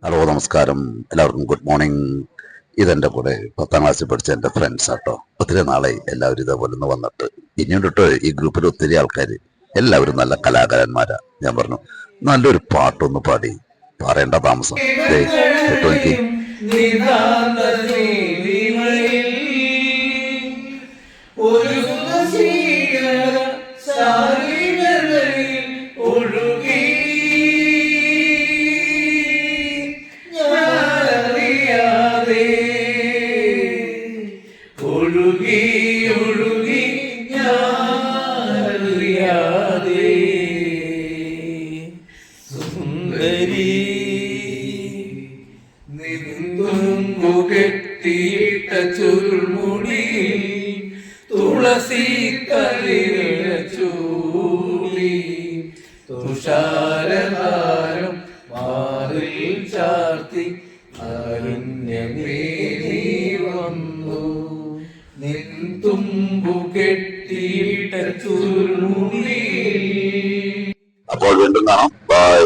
Hello നമസ്കാരം, എല്ലാവർക്കും good morning. ഇതെൻ്റെ കൂടെ 10ാം ക്ലാസ്സിൽ പഠിച്ച എൻ്റെ ഫ്രണ്ട്സ് ആട്ടോ. ഒത്തിരി നാളായി എല്ലാവരും ഇതേപോലെ ഒന്ന് വന്നിട്ട്. ഇനിയും തൊട്ട് ഈ ഗ്രൂപ്പിൽ ഒത്തിരി ആൾക്കാർ, എല്ലാവരും നല്ല കലാകാരന്മാരാ. ഞാൻ പറഞ്ഞു നല്ലൊരു പാട്ടൊന്ന് പാടി, പറയേണ്ട താമസം. കേട്ടോ എനിക്ക് ഒഴുകി ഒഴുകി ഞാനറിയാതെ സുന്ദരി നിന്നുമ്പു കെട്ടിയിട്ട ചുരുൾമുടിയിൽ തുളസി കളിര ചൂടി തുഷാരഹാരം മാറിൽ ചാർത്തി അരുണ്യമേനി വന്നു നിൻതുമ്പു കെട്ടിയിട്ട ചുരുൾമുടിയിൽ. അപ്പോൾ വീണ്ടും കാണാം. ബൈ.